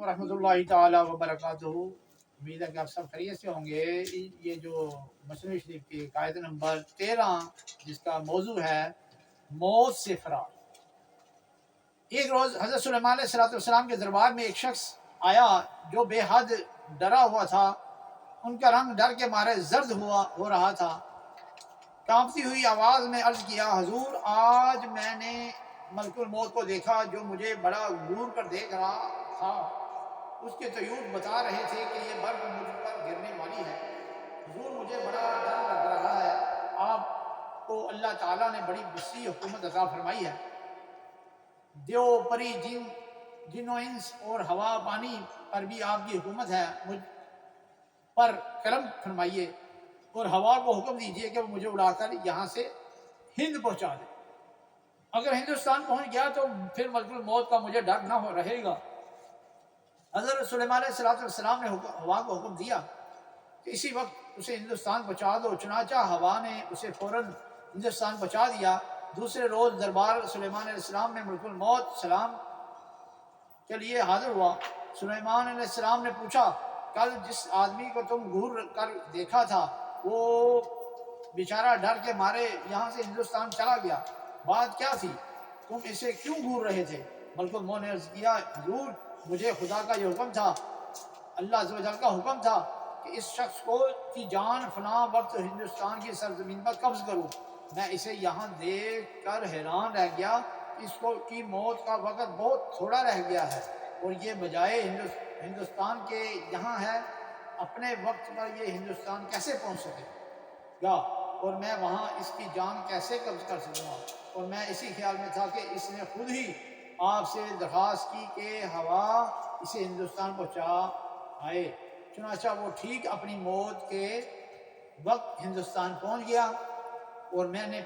ورحمۃ اللہ تعالی وبرکاتہ۔ امید ہے کہ آپ سب خیریت سے ہوں گے۔ یہ جو مثنوی شریف کی قاعدہ نمبر 13 جس کا موضوع ہے موت سے فرار۔ ایک روز حضرت سلیمان علیہ السلام کے دربار میں ایک شخص آیا جو بے حد ڈرا ہوا تھا۔ ان کا رنگ ڈر کے مارے زرد ہو رہا تھا۔ کانپتی ہوئی آواز میں عرض کیا، حضور آج میں نے ملک الموت کو دیکھا جو مجھے بڑا غور کر دیکھ رہا تھا۔ اس کے طیور بتا رہے تھے کہ یہ برف مجھ پر گرنے والی ہے۔ حضور مجھے بڑا ڈر لگ رہا ہے۔ آپ کو اللہ تعالیٰ نے بڑی وسیع حکومت عطا فرمائی ہے۔ دیو پری جن و انس اور ہوا پانی پر بھی آپ کی حکومت ہے۔ مجھ پر کرم فرمائیے اور ہوا کو حکم دیجیے کہ وہ مجھے اڑا کر یہاں سے ہند پہنچا دے۔ اگر ہندوستان پہنچ گیا تو پھر ملک الموت کا مجھے ڈر نہ رہے گا۔ حضرت سلیمان علیہ السلام نے ہوا کو حکم دیا کہ اسی وقت اسے ہندوستان پہنچا دو۔ چنانچہ ہوا نے اسے فوراً ہندوستان پہنچا دیا۔ دوسرے روز دربار سلیمان علیہ السلام میں ملک الموت سلام کے لیے حاضر ہوا۔ سلیمان علیہ السلام نے پوچھا، کل جس آدمی کو تم گھور کر دیکھا تھا وہ بیچارہ ڈر کے مارے یہاں سے ہندوستان چلا گیا، بات کیا تھی؟ تم اسے کیوں گھور رہے تھے؟ ملک الموت نے عرض کیا، حضور مجھے خدا کا یہ حکم تھا، اللہ عز و جل کا حکم تھا کہ اس شخص کی جان فلاں وقت ہندوستان کی سرزمین پر قبض کروں۔ میں اسے یہاں دیکھ کر حیران رہ گیا، اس کی موت کا وقت بہت تھوڑا رہ گیا ہے اور یہ بجائے ہندوستان کے یہاں ہے۔ اپنے وقت پر یہ ہندوستان کیسے پہنچ سکے گا اور میں وہاں اس کی جان کیسے قبض کر سکوں گا؟ اور میں اسی خیال میں تھا کہ اس نے خود ہی آپ سے درخواست کی کہ ہوا اسے ہندوستان پہنچا آئے۔ چنانچہ وہ ٹھیک اپنی موت کے وقت ہندوستان پہنچ گیا اور میں نے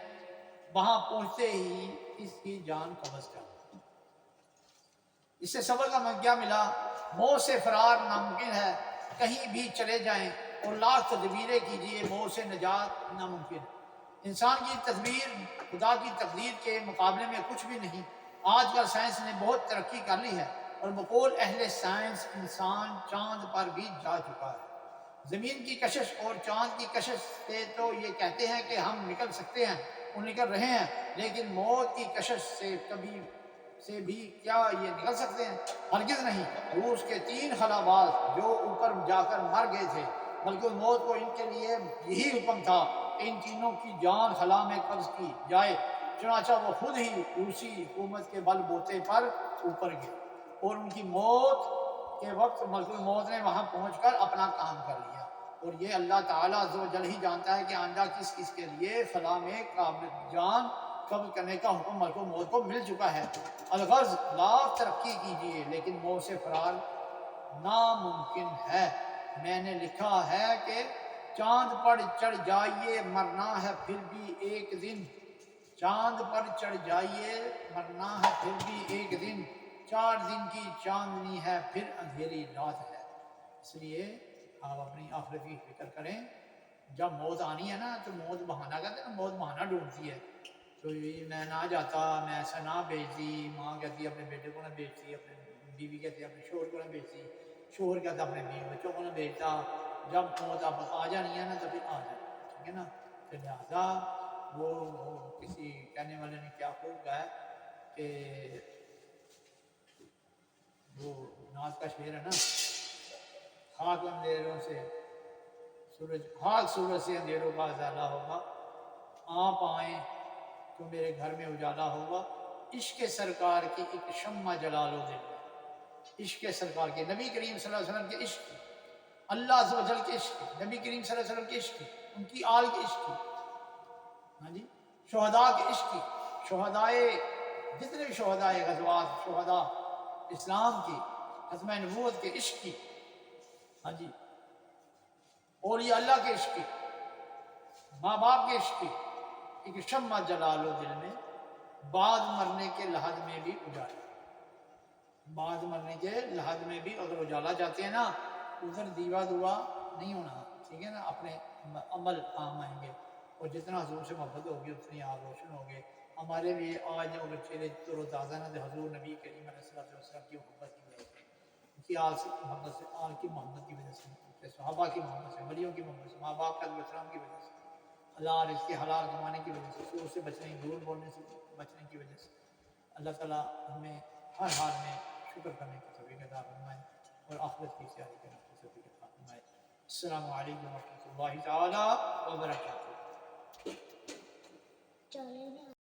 وہاں پہنچتے ہی اس کی جان قبض کر دی۔ اس سے سبق کا کیا ملا؟ موت سے فرار ناممکن ہے۔ کہیں بھی چلے جائیں اور لاکھ تدبیریں کیجیے، موت سے نجات ناممکن ہے۔ انسان کی تدبیر خدا کی تقدیر کے مقابلے میں کچھ بھی نہیں۔ آج کل سائنس نے بہت ترقی کر لی ہے اور بقول اہل سائنس انسان چاند پر بھی جا چکا ہے۔ زمین کی کشش اور چاند کی کشش سے تو یہ کہتے ہیں کہ ہم نکل سکتے ہیں اور نکل رہے ہیں، لیکن موت کی کشش سے بھی کیا یہ نکل سکتے ہیں؟ ہرگز نہیں۔ روس کے 3 خلاباز جو اوپر جا کر مر گئے تھے، بلکہ موت کو ان کے لیے یہی حکم تھا کہ ان تینوں کی جان خلا میں قبض کی جائے۔ چنانچہ وہ خود ہی روسی حکومت کے بل بوتے پر اوپر گئے اور ان کی موت کے وقت ملک الموت نے وہاں پہنچ کر اپنا کام کر لیا۔ اور یہ اللہ تعالیٰ عز و جل ہی جانتا ہے کہ آئندہ کس کے لیے خلا میں جان قبض کرنے کا حکم ملک الموت کو مل چکا ہے۔ الغرض لاکھ ترقی کیجیے لیکن موت سے فرار ناممکن ہے۔ میں نے لکھا ہے کہ چاند پر چڑھ جائیے مرنا ہے پھر بھی ایک دن، چاند پر چڑھ جائیے مرنا ہے پھر بھی ایک دن، 4 دن کی چاندنی ہے پھر اندھیری رات ہے۔ اس لیے آپ اپنی آخرت کی فکر کریں۔ جب موت آنی ہے نا تو موت بہانہ کہتے ہیں نا، موت بہانہ ڈھونڈتی ہے۔ تو میں نہ جاتا، میں ایسا نہ بھیجتی، ماں کہتی اپنے بیٹے کو نہ بھیجتی، اپنے بیوی کہتی اپنے شوہر کو نہ بھیجتی، شوہر کہتا اپنے بیوی بچوں کو نہ بھیجتا۔ جب موت اب آ جانی ہے نا تو پھر آ جانی، ٹھیک ہے نا۔ پھر لہٰذا وہ کسی کہنے والے نے کیا خوب کہا ہے کہ وہ نعت کا شعر ہے نا، خاک اندھیروں سے سورج سے اندھیروں کا ازالہ ہوگا، آپ آئیں تو میرے گھر میں اجالا ہوگا، عشق سرکار کی ایک شمع جلا لو دل میں۔ عشق سرکار کے، نبی کریم صلی اللہ علیہ وسلم کے عشق کی، اللہ عز و جل کے عشق کی، نبی کریم صلی اللہ علیہ وسلم کے عشق کی، ان کی آل کے عشق کی، ہاں جی، شہداء کے عشق کی، شہدائے جتنے بھی شہدائے غزوات، شہداء اسلام کی، ختمہ نبوت کے عشق کی، ہاں جی، اولیاء اللہ کے عشق کی، ماں باپ کے عشق کی ایک شمع جلا لو دل میں، بعد مرنے کے لحد میں بھی اجالا، بعد مرنے کے لحد میں بھی اگر اجالا جاتے ہیں نا، ادھر دیوا دعا نہیں ہونا، ٹھیک ہے نا، اپنے عمل کام آئیں گے اور جتنا حضور سے محبت ہوگی اتنی آپ روشن ہوگے۔ ہمارے لیے آج اگر چہرے تر و تازہ نہ تھے، حضور نبی کریم علیہ السلام کی محبت کی وجہ سے کی آل سے محبت سے، آل کی محبت کی وجہ سے، صحابہ کی محبت سے، ولیوں کی محبت سے، ماں باپ کا احترام کی وجہ سے، اللہ رزق حلال کمانے کی وجہ سے، سود سے بچنے، جھوٹ بولنے سے بچنے کی وجہ سے اللہ تعالیٰ ہمیں ہر حال میں شکر کرنے کی توفیق عطا فرمائے اور آخرت کی تیاری کرنے کی توفیق عطا فرمائے۔ السلام علیکم ورحمۃ اللہ تعالیٰ وبرکاتہ۔